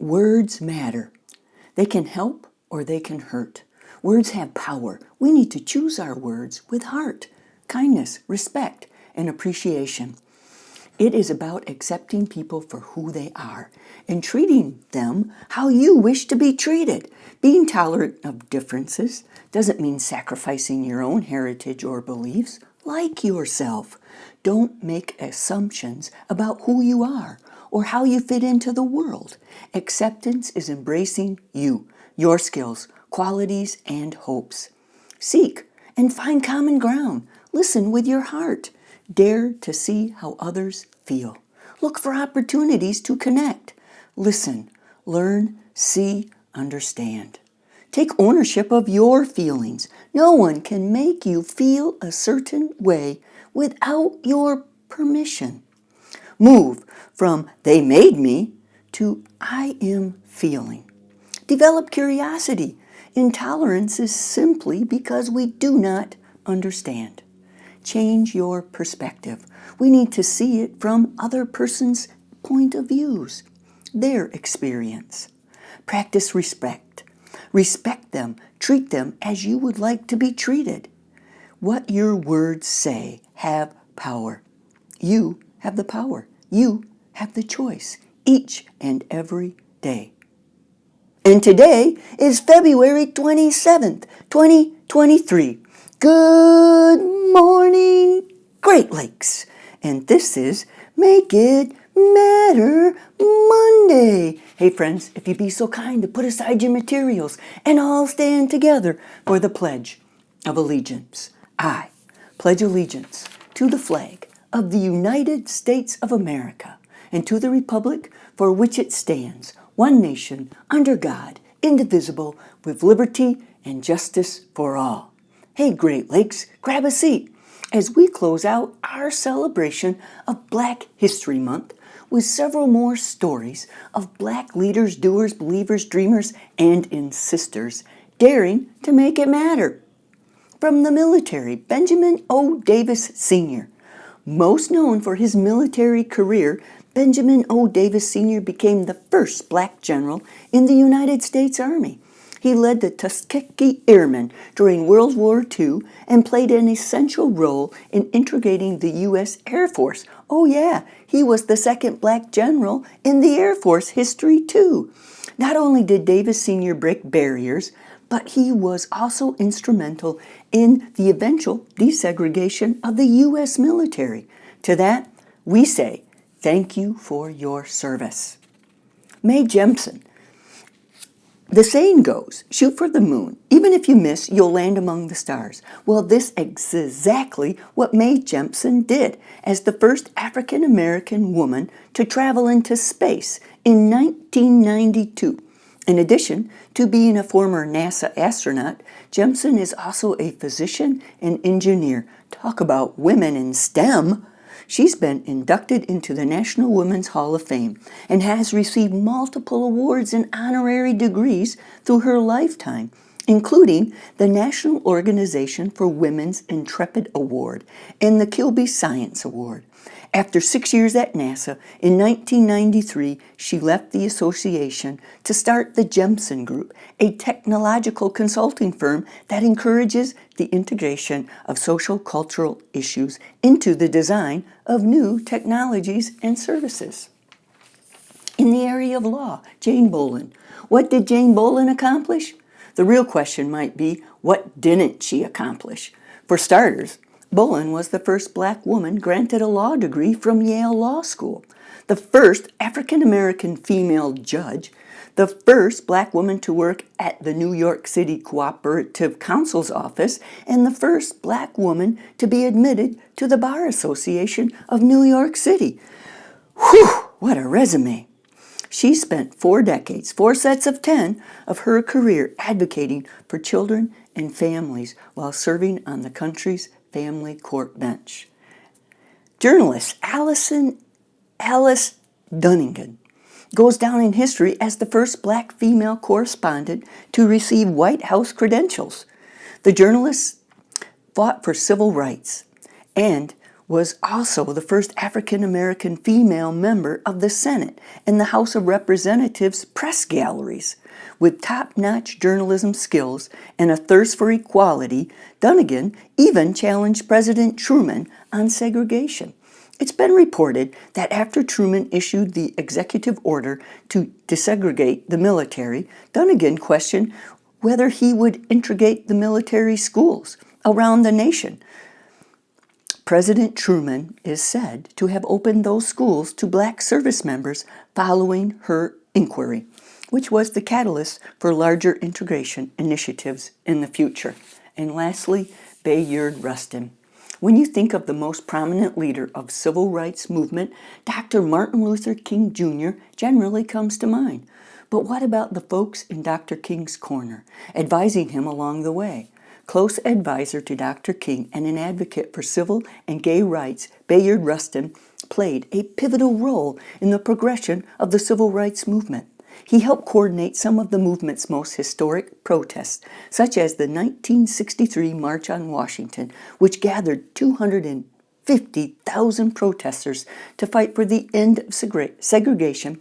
Words matter. They can help or they can hurt. Words have power. We need to choose our words with heart, kindness, respect, and appreciation. It is about accepting people for who they are and treating them how you wish to be treated. Being tolerant of differences doesn't mean sacrificing your own heritage or beliefs. Like yourself. Don't make assumptions about who you are or how you fit into the world. Acceptance is embracing you, your skills, qualities, and hopes. Seek and find common ground. Listen with your heart. Dare to see how others feel. Look for opportunities to connect. Listen, learn, see, understand. Take ownership of your feelings. No one can make you feel a certain way without your permission. Move from "they made me" to "I am feeling." Develop curiosity. Intolerance is simply because we do not understand. Change your perspective. We need to see it from other person's point of views, their experience. Practice respect. Respect them. Treat them as you would like to be treated. What your words say have power. You have the power. You have the choice each and every day. And today is February 27th, 2023. Good morning, Great Lakes. And this is Make It Matter Monday. Hey friends, if you'd be so kind to put aside your materials and all stand together for the Pledge of Allegiance. I pledge allegiance to the flag of the United States of America and to the republic for which it stands, one nation, under God, indivisible, with liberty and justice for all. Hey Great Lakes, grab a seat as we close out our celebration of Black History Month with several more stories of Black leaders, doers, believers, dreamers, and insisters daring to make it matter. From the military, Benjamin O. Davis Sr. Most known for his military career, Benjamin O. Davis Sr. became the first Black general in the United States Army. He led the Tuskegee Airmen during World War II and played an essential role in integrating the U.S. Air Force. Oh yeah, he was the second Black general in the Air Force history too. Not only did Davis Sr. break barriers, but he was also instrumental in the eventual desegregation of the U.S. military. To that, we say, thank you for your service. Mae Jemison. The saying goes, shoot for the moon. Even if you miss, you'll land among the stars. Well, this is exactly what Mae Jemison did as the first African-American woman to travel into space in 1992. In addition to being a former NASA astronaut, Jemison is also a physician and engineer. Talk about women in STEM. She's been inducted into the National Women's Hall of Fame and has received multiple awards and honorary degrees through her lifetime, including the National Organization for Women's Intrepid Award and the Kilby Science Award. After 6 years at NASA, in 1993, she left the association to start the Jemison Group, a technological consulting firm that encourages the integration of social cultural issues into the design of new technologies and services. In the area of law, Jane Bolin. What did Jane Bolin accomplish? The real question might be, what didn't she accomplish? For starters, Bolin was the first Black woman granted a law degree from Yale Law School, the first African-American female judge, the first Black woman to work at the New York City Cooperative Counsel's office, and the first Black woman to be admitted to the Bar Association of New York City. Whew, what a resume! She spent 4 decades, 4 sets of 10 of her career advocating for children and families while serving on the country's family court bench. Journalist Alice Dunnigan goes down in history as the first Black female correspondent to receive White House credentials. The journalist fought for civil rights and was also the first African American female member of the Senate and the House of Representatives press galleries. With top-notch journalism skills and a thirst for equality, Dunnigan even challenged President Truman on segregation. It's been reported that after Truman issued the executive order to desegregate the military, Dunnigan questioned whether he would integrate the military schools around the nation. President Truman is said to have opened those schools to black service members following her inquiry, which was the catalyst for larger integration initiatives in the future. And lastly, Bayard Rustin. When you think of the most prominent leader of civil rights movement, Dr. Martin Luther King Jr. generally comes to mind. But what about the folks in Dr. King's corner, advising him along the way? Close advisor to Dr. King and an advocate for civil and gay rights, Bayard Rustin played a pivotal role in the progression of the civil rights movement. He helped coordinate some of the movement's most historic protests, such as the 1963 March on Washington, which gathered 250,000 protesters to fight for the end of segregation,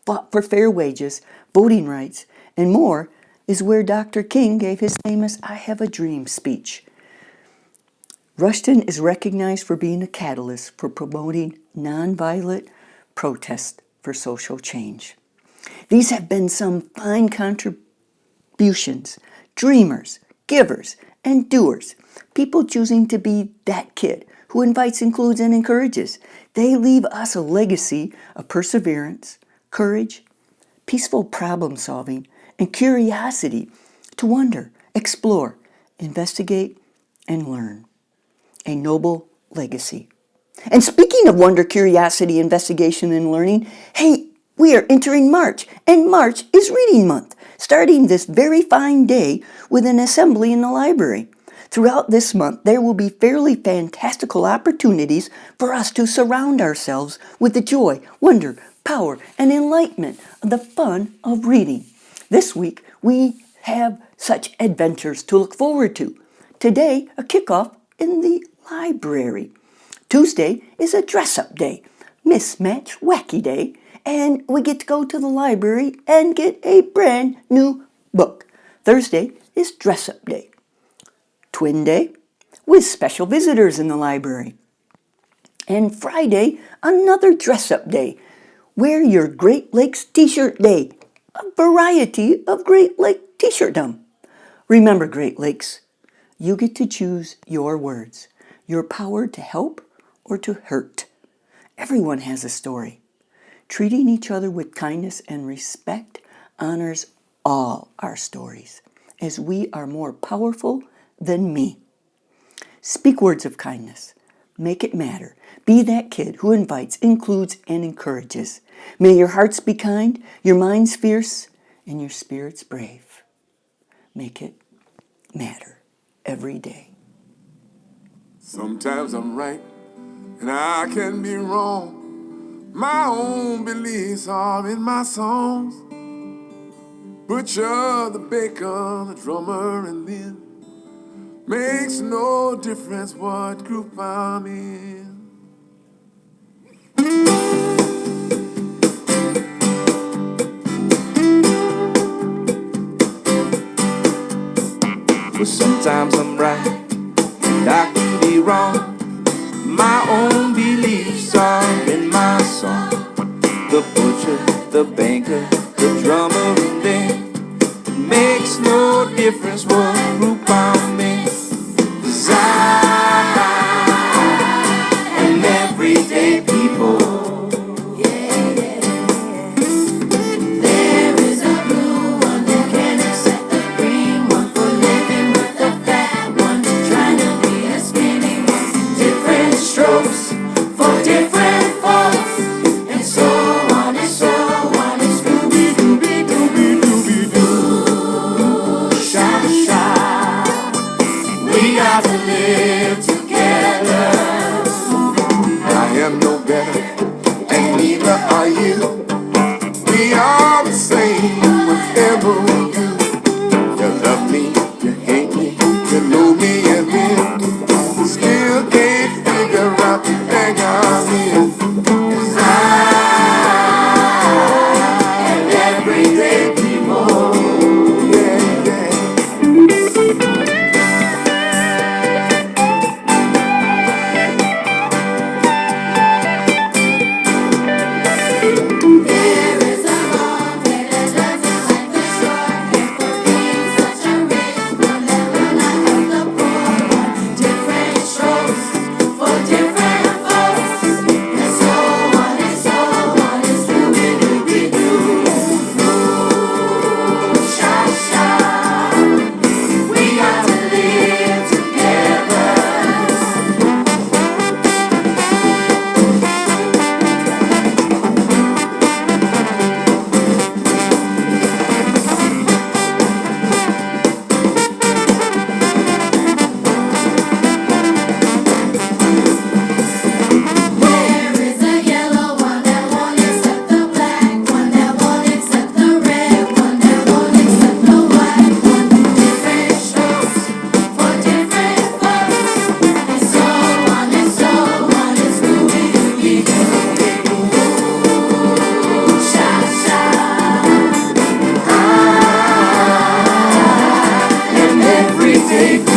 fought for fair wages, voting rights, and more, is where Dr. King gave his famous I Have a Dream speech. Rustin is recognized for being a catalyst for promoting nonviolent protest for social change. These have been some fine contributions, dreamers, givers, and doers, people choosing to be that kid who invites, includes, and encourages. They leave us a legacy of perseverance, courage, peaceful problem solving, and curiosity to wonder, explore, investigate, and learn. A noble legacy. And speaking of wonder, curiosity, investigation, and learning, hey, we are entering March, and March is Reading Month, starting this very fine day with an assembly in the library. Throughout this month, there will be fairly fantastical opportunities for us to surround ourselves with the joy, wonder, power, and enlightenment of the fun of reading. This week, we have such adventures to look forward to. Today, a kickoff in the library. Tuesday is a dress-up day, mismatch wacky day, and we get to go to the library and get a brand new book. Thursday is dress-up day. Twin day with special visitors in the library. And Friday, another dress-up day. Wear your Great Lakes t-shirt day. A variety of Great Lake t-shirtdom. Remember, Great Lakes, you get to choose your words, your power to help or to hurt. Everyone has a story. Treating each other with kindness and respect honors all our stories, as we are more powerful than me. Speak words of kindness. Make it matter. Be that kid who invites, includes, and encourages. May your hearts be kind, your minds fierce, and your spirits brave. Make it matter every day. Sometimes I'm right, and I can be wrong. My own beliefs are in my songs. Butcher, the baker, the drummer, and then makes no difference what group I'm in. But sometimes I'm right, and I can be wrong. My own beliefs are in my song. The butcher, the banker, the drummer, and then it makes no difference what group I'm in. 'Cause I am everyday people. There is a blue one that can't accept the green one, for living with the fat one, trying to be a skinny one. Different strokes for different folks, and so on and so on. And Scooby Dooby Dooby Dooby Doo, sha sha. We got to live together. I am no better, and neither are you. We are the same, whatever we do. You love me, you hate me, you know me and him. Still can't figure out take